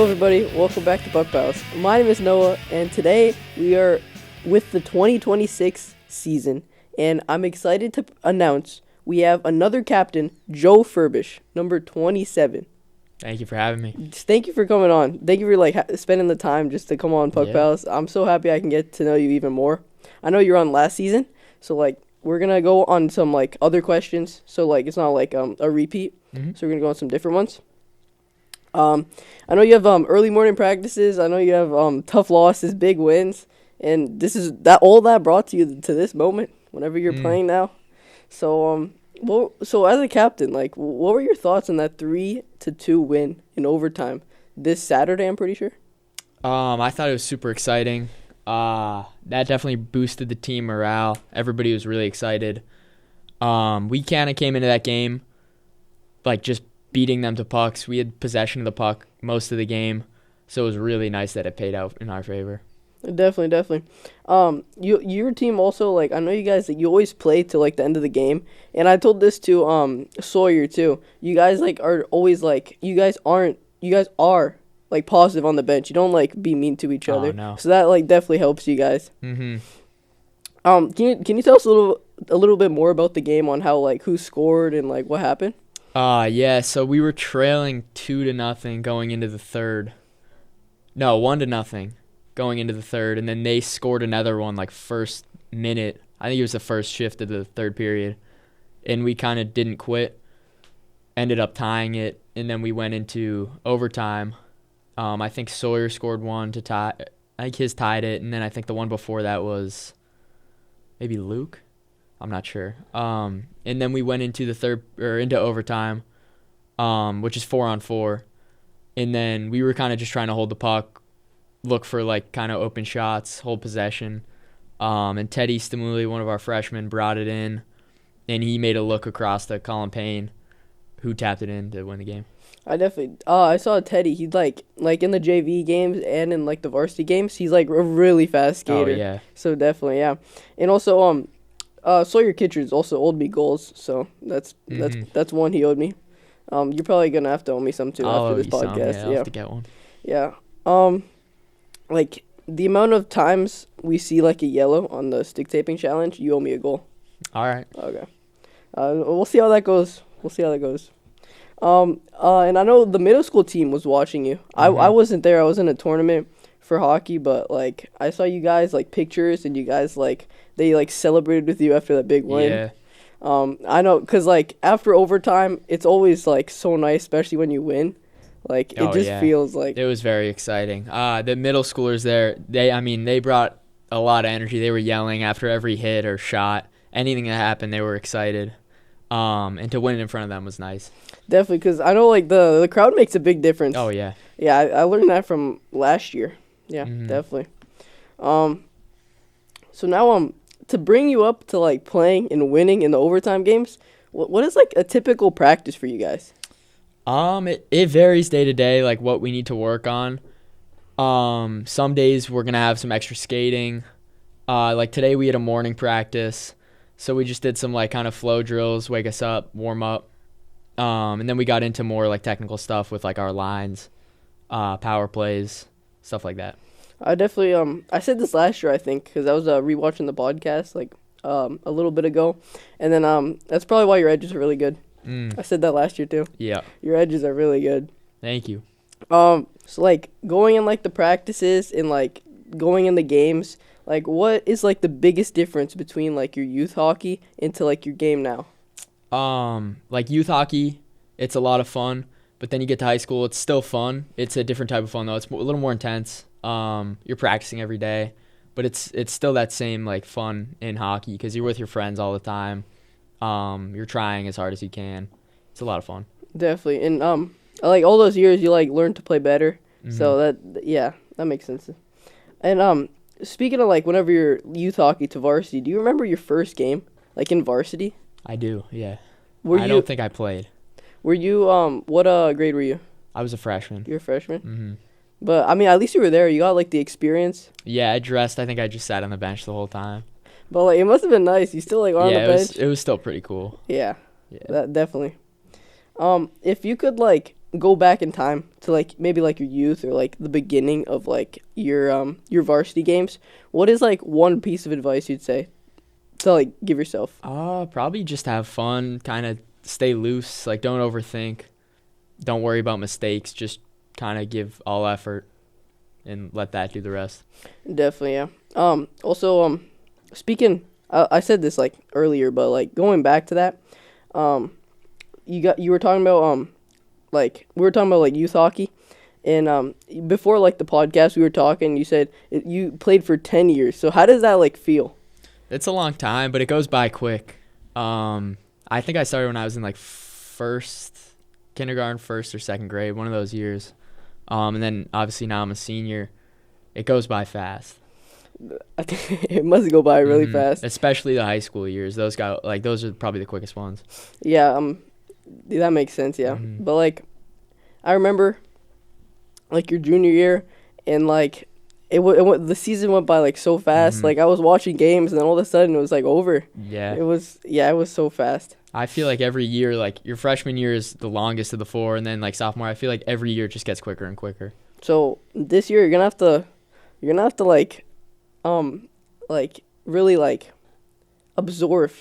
Hello everybody, welcome back to Buck Pals. My name is Noah, and today we are with the 2026 season, and I'm excited to announce we have another captain, Joe Furbush, number 27. Thank you for having me. Thank you for coming on. Thank you for spending the time just to come on Puck Pals. I'm so happy I can get to know you even more. I know you're on last season, so we're gonna go on some other questions. So it's not a repeat. Mm-hmm. So we're gonna go on some different ones. I know you have early morning practices. I know you have tough losses, big wins, and this is all that brought you to this moment. Whenever you're playing now, so so as a captain, what were your thoughts on that 3-2 win in overtime this Saturday? I'm pretty sure. I thought it was super exciting. That definitely boosted the team morale. Everybody was really excited. We kind of came into that game just beating them to pucks. We had possession of the puck most of the game, so it was really nice that it paid out in our favor. Definitely. Your team also, I know you guys, you always play till the end of the game, and I told this to Sawyer too. You guys are always you guys are positive on the bench. You don't be mean to each other. No. So that definitely helps you guys. Mm-hmm. Can you tell us a little bit more about the game on how who scored and what happened? Yeah, so we were trailing 2-0 going into the third. No, 1-0 going into the third, and then they scored another one first minute. I think it was the first shift of the third period, and we kind of didn't quit. Ended up tying it, and then we went into overtime. I think Sawyer scored one to tie. I think his tied it, and then I think the one before that was maybe Luke. I'm not sure. And then we went into into overtime, which is 4-on-4, and then we were kind of just trying to hold the puck, look for kind of open shots, hold possession. And Teddy Stamuli, one of our freshmen, brought it in, and he made a look across to Colin Payne, who tapped it in to win the game. I saw Teddy. He's like in the JV games and in the varsity games, he's a really fast skater. Oh yeah. So definitely, yeah. And also Sawyer Kitchers also owed me goals, so that's one he owed me. You're probably gonna have to owe me some too after this podcast. I'll have to get one. Yeah. The amount of times we see a yellow on the stick taping challenge, you owe me a goal. All right. Okay. We'll see how that goes. And I know the middle school team was watching you. Mm-hmm. I wasn't there. I was in a tournament for hockey, but I saw you guys pictures, and you guys they celebrated with you after that big win. Yeah. I know, cause after overtime, it's always so nice, especially when you win. It just feels it was very exciting. The middle schoolers there, they brought a lot of energy. They were yelling after every hit or shot. Anything that happened, they were excited. And to win it in front of them was nice. Definitely, because I know the crowd makes a big difference. Oh yeah. Yeah, I learned that from last year. Yeah, mm-hmm. Definitely. So now to bring you up to playing and winning in the overtime games, what is a typical practice for you guys? It varies day to day, what we need to work on. Some days we're gonna have some extra skating. Today we had a morning practice, so we just did some kind of flow drills, wake us up, warm up. And then we got into more technical stuff with our lines, power plays, stuff like that. I definitely I said this last year, I think, because I was rewatching the podcast a little bit ago, and then that's probably why your edges are really good. I said that last year too. Yeah. Your edges are really good. Thank you. So going in the practices and going in the games, what is the biggest difference between your youth hockey into your game now? Youth hockey, it's a lot of fun, but then you get to high school, it's still fun. It's a different type of fun though. It's a little more intense. You're practicing every day, but it's still that same fun in hockey because you're with your friends all the time. You're trying as hard as you can. It's a lot of fun. Definitely. And all those years you learn to play better. Mm-hmm. So that makes sense. And speaking of whenever you're youth hockey to varsity, do you remember your first game in varsity? I do, yeah. I don't think I played. Were you what grade were you? I was a freshman. You're a freshman? Mm-hmm. But at least you were there. You got the experience. Yeah, I think I just sat on the bench the whole time. But it must have been nice. You still on the bench. It was still pretty cool. Yeah. Yeah. That definitely. If you could go back in time to like maybe like your youth or like the beginning of like your varsity games, what is like one piece of advice you'd say to like give yourself? Probably just have fun, kind of stay loose, like don't overthink, don't worry about mistakes, just kind of give all effort and let that do the rest. Definitely, yeah. Also, speaking, I said this like earlier, but like going back to that, you were talking about like we were talking about like youth hockey, and before like the podcast we were talking. You said you played for 10 years. So how does that like feel? It's a long time, but it goes by quick. I think I started when I was in like kindergarten, first or second grade, one of those years. And then obviously now I'm a senior. It goes by fast. I think it must go by really fast. Especially the high school years. Those are probably the quickest ones. Yeah, that makes sense, yeah. But like I remember like your junior year, and like the season went by like so fast. Like I was watching games and then all of a sudden it was like over. Yeah. It was so fast. I feel like every year, like your freshman year is the longest of the four, and then like sophomore, I feel like every year just gets quicker and quicker. So this year you're gonna have to like really like absorb,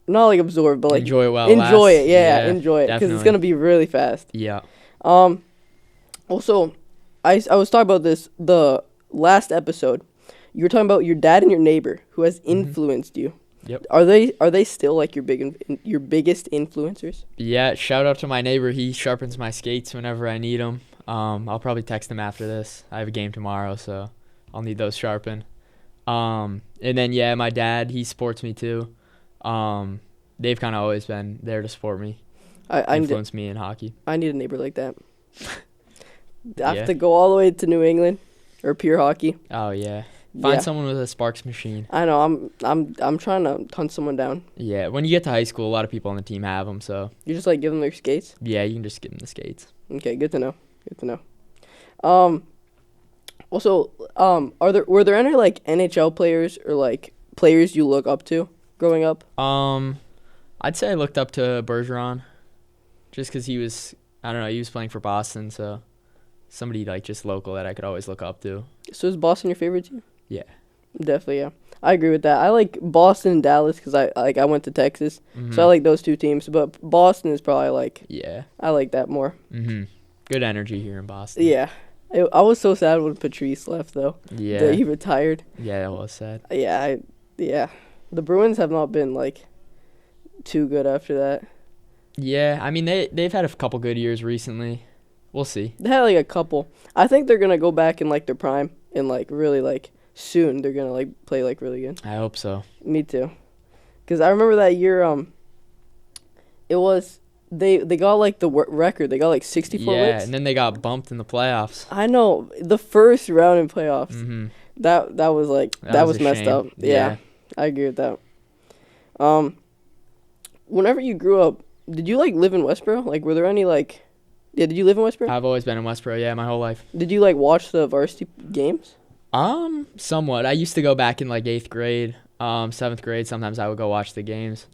not like absorb, but like enjoy it while enjoy it it. Yeah, enjoy it because it's gonna be really fast. Yeah. Also, I was talking about this the last episode. You were talking about your dad and your neighbor who has influenced you. Yep. Are they still like your biggest influencers? Yeah. Shout out to my neighbor. He sharpens my skates whenever I need them. I'll probably text him after this. I have a game tomorrow, so I'll need those sharpened. And then yeah, my dad, he supports me too. They've kind of always been there to support me, influence me in hockey. I need a neighbor like that. I have to go all the way to New England or pure hockey. Oh yeah. Find someone with a Sparks machine. I know. I'm trying to hunt someone down. Yeah, when you get to high school, a lot of people on the team have them. So you just like give them their skates. Yeah, you can just give them the skates. Okay, good to know. Also, were there any like NHL players or like players you look up to growing up? I'd say I looked up to Bergeron, just because he was playing for Boston, so somebody like just local that I could always look up to. So is Boston your favorite team? Yeah. Definitely, yeah. I agree with that. I like Boston and Dallas because I went to Texas, so I like those two teams. But Boston is probably like I like that more. Good energy here in Boston. Yeah, I was so sad when Patrice left though. Yeah. That he retired. Yeah, that was sad. Yeah, the Bruins have not been like too good after that. Yeah, I mean they've had a couple good years recently. We'll see. They had like a couple. I think they're gonna go back in like their prime and like really like soon. They're gonna like play like really good. I hope so. Me too. Cause I remember that year. It was they got like the record. They got like 64 wins. Yeah, and then they got bumped in the playoffs. I know, the first round in playoffs. That was like that was messed up. Yeah, I agree with that. Whenever you grew up, did you like live in Westboro? Like, were there any like? Yeah, did you live in Westboro? I've always been in Westboro, yeah, my whole life. Did you like watch the varsity games? Somewhat. I used to go back in like 8th grade, 7th grade. Sometimes I would go watch the games.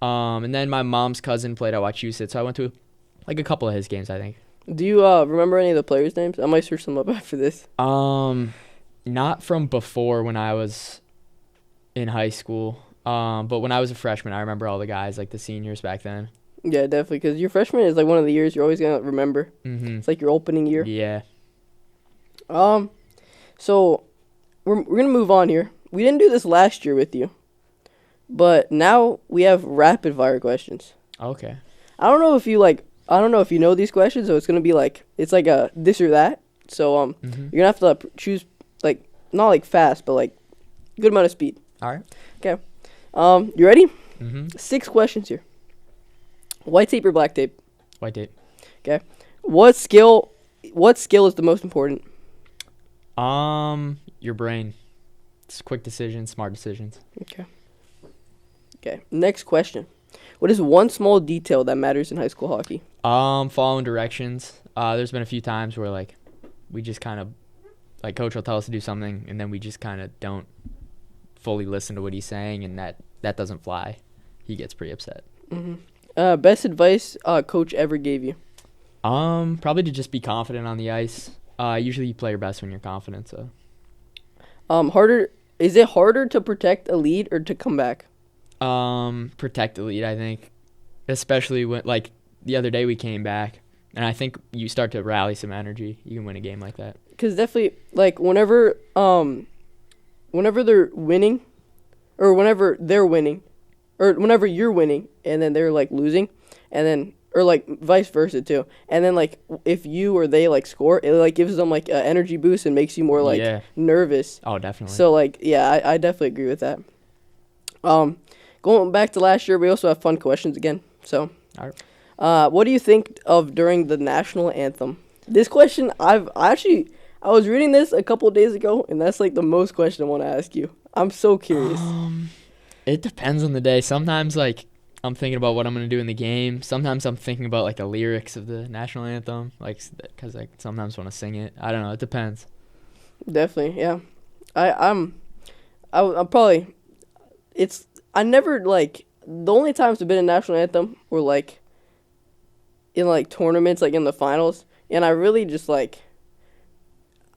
And then my mom's cousin played at Wachusett, so I went to like a couple of his games, I think. Do you remember any of the players' names? I might search them up after this. Not from before when I was in high school. But when I was a freshman, I remember all the guys, like the seniors back then. Yeah, definitely, because your freshman is like one of the years you're always gonna remember. It's like your opening year. Yeah. So we're gonna move on here. We didn't do this last year with you, but now we have rapid fire questions. Okay. I don't know if you know these questions, so it's gonna be like it's like a this or that. So you're gonna have to choose like not like fast, but like good amount of speed. All right. Okay. You ready? 6 questions here. White tape or black tape? White tape. Okay. What skill is the most important? Your brain. It's quick decisions, smart decisions. Okay. Next question. What is one small detail that matters in high school hockey? Following directions. There's been a few times where like we just kind of like coach will tell us to do something and then we just kind of don't fully listen to what he's saying, and that doesn't fly. He gets pretty upset. Best advice coach ever gave you? Probably to just be confident on the ice. Usually you play your best when you're confident. So. Harder. Is it harder to protect a lead or to come back? Protect the lead, I think, especially when like the other day we came back, and I think you start to rally some energy. You can win a game like that. Because definitely, like whenever they're winning, or whenever they're winning, or whenever you're winning, and then they're like losing, and then or like vice versa too, and then like if you or they like score, it like gives them like an energy boost and makes you more like nervous. Oh, definitely. So like I definitely agree with that. Going back to last year, we also have fun questions again. So, all right. What do you think of during the national anthem? This question I was reading this a couple of days ago, and that's like the most question I want to ask you. I'm so curious. It depends on the day. Sometimes like I'm thinking about what I'm gonna do in the game. Sometimes I'm thinking about like the lyrics of the national anthem, like because I sometimes want to sing it. I don't know. It depends. Definitely, yeah. I'm probably. I never like the only times I've been in national anthem were like in like tournaments, like in the finals, and I really just like.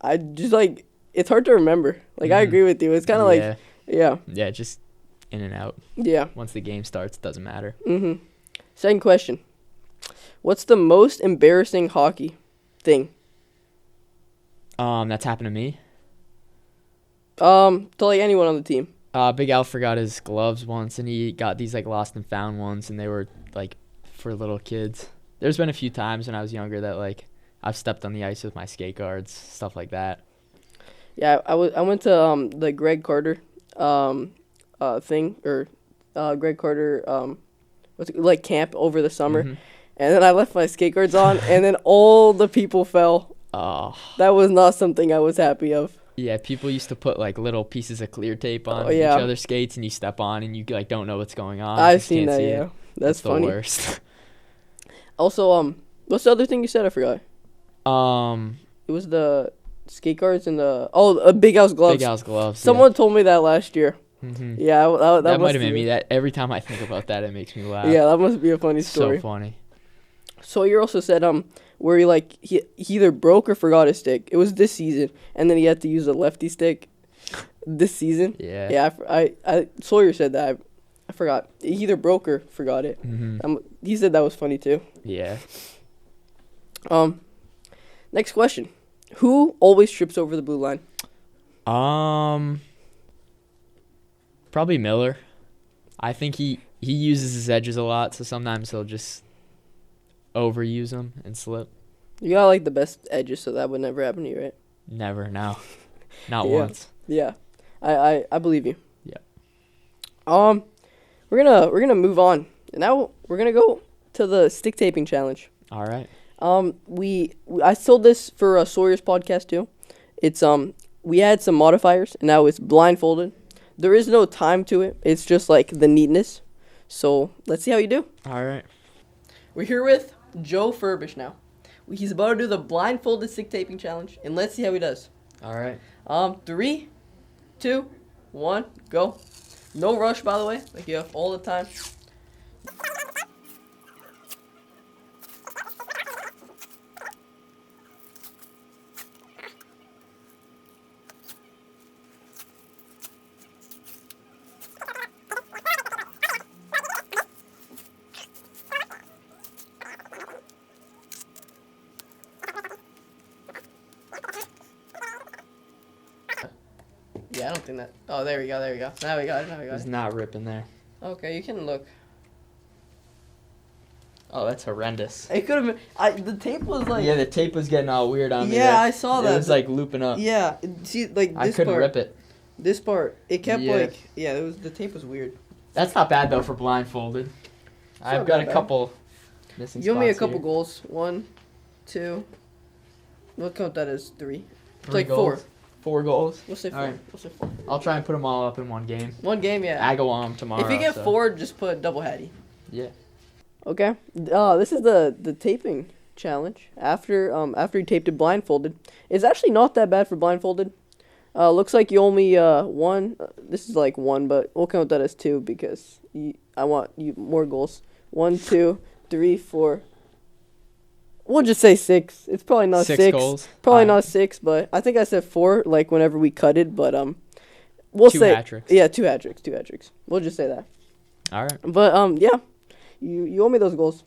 It's hard to remember. Like I agree with you. It's kind of like yeah, just in and out. Yeah. Once the game starts, it doesn't matter. Second question. What's the most embarrassing hockey thing? That's happened to me. To like anyone on the team. Big Al forgot his gloves once, and he got these like lost and found ones, and they were like for little kids. There's been a few times when I was younger that like I've stepped on the ice with my skate guards, stuff like that. Yeah, I went to the Greg Carter thing, or Greg Carter like camp over the summer, and then I left my skate guards on, and then all the people fell. Oh, that was not something I was happy of. Yeah, people used to put like little pieces of clear tape on each other's skates, and you step on, and you like don't know what's going on. I've seen that. Yeah, that's funny. The worst. Also, what's the other thing you said? I forgot. It was the skate guards and the Big Al's gloves. Big Al's gloves. Someone told me that last year. Yeah, that might have made me that. Every time I think about that, it makes me laugh. Yeah, that must be a funny story. So funny. So you also said where he either broke or forgot his stick. It was this season, and then he had to use a lefty stick this season. Yeah. Yeah, I Sawyer said that. I forgot. He either broke or forgot it. He said that was funny too. Yeah. Next question. Who always trips over the blue line? Probably Miller. I think he uses his edges a lot, so sometimes he'll just overuse them and slip. You got like the best edges, so that would never happen to you, right? Never, no. Not once. Yeah. I believe you. Yeah. We're gonna move on. And now we're gonna go to the stick taping challenge. All right. I sold this for Sawyer's podcast too. It's we had some modifiers, and now it's blindfolded. There is no time to it. It's just like the neatness. So let's see how you do. All right. We're here with Joe Furbush now. He's about to do the blindfolded stick taping challenge, and let's see how he does. All right. 3, 2, 1, go. No rush, by the way. Like you have all the time. Yeah, I don't think that. Oh, there we go. Now we got it. It's not ripping there. Okay, you can look. Oh, that's horrendous. It could have been. The tape was like. Yeah, the tape was getting all weird on me. Yeah, I saw that. It was like looping up. Yeah, see, like this I couldn't rip it. This part, it kept like. Yeah, the tape was weird. That's not bad though for blindfolded. I've got a couple missing spots. You owe me a couple goals. 1, 2. We'll count that as 3. It's like goals. 4. 4 goals. We'll say 4. All right. We'll say 4. I'll try and put them all up in one game. One game, yeah. I go on tomorrow. If you get 4, just put double hattie. Yeah. Okay. This is the taping challenge. After you taped it blindfolded, it's actually not that bad for blindfolded. Looks like you only 1. This is like 1, but we'll count that as 2 because I want you more goals. 1, 2, 3, 4. We'll just say 6. It's probably not 6. 6 goals. Probably Alright. not 6, but I think I said 4. Like whenever we cut it, but we'll 2 say hat tricks. yeah, 2 hat tricks. 2 hat tricks. We'll just say that. All right. But yeah, you owe me those goals.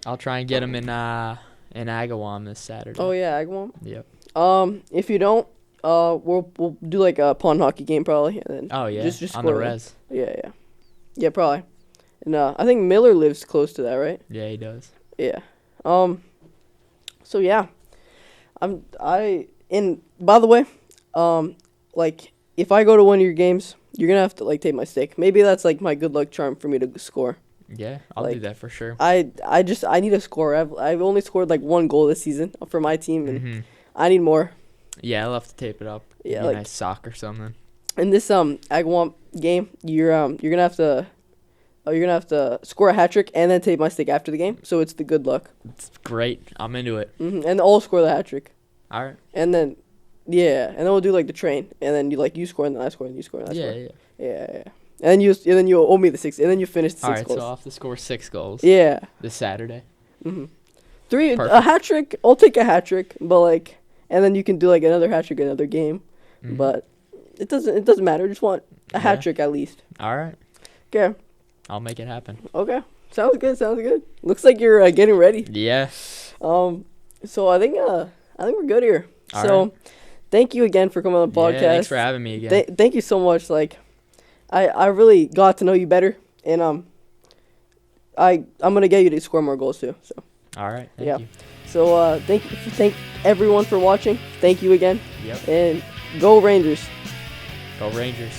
I'll try and get them in Agawam this Saturday. Oh yeah, Agawam. Yep. If you don't, we'll do like a pond hockey game probably, and then Oh yeah. just on the score it. res. Yeah, probably. And I think Miller lives close to that, right? Yeah, he does. Yeah. So yeah, and by the way, like if I go to one of your games, you're gonna have to like take my stick. Maybe that's like my good luck charm for me to score. Yeah, I'll do Like, that for sure. I need a score. I've only scored like 1 goal this season for my team, and I need more. Yeah, I'll have to tape it up. Yeah, Maybe a like- nice sock or something. In this Agawam game, you're gonna have to score a hat trick and then tape my stick after the game. So it's the good luck. It's great. I'm into it. And all score the hat trick. All right. And then and then we'll do like the train, and then you score and then I score and you score and I Yeah, score. yeah. Yeah. And then you owe me the 6, and then you finish the 6 All right, goals. so I'll have to score 6 goals Yeah. this Saturday. 3 a Perfect. hat trick. I'll take a hat trick, but like, and then you can do like another hat trick another game. Mhm. But it doesn't matter. I just want a hat Yeah. trick at least. All right. Okay. I'll make it happen. Okay. Sounds good. Looks like you're getting ready. Yeah. So I think we're good here. All so right. thank you again for coming on the podcast. Yeah, thanks for having me again. Thank you so much. Like, I really got to know you better, and I'm gonna get you to score more goals too. So All right. Yeah. Thank you. so thank everyone for watching. Thank you again, Yep. and go Rangers. Go Rangers.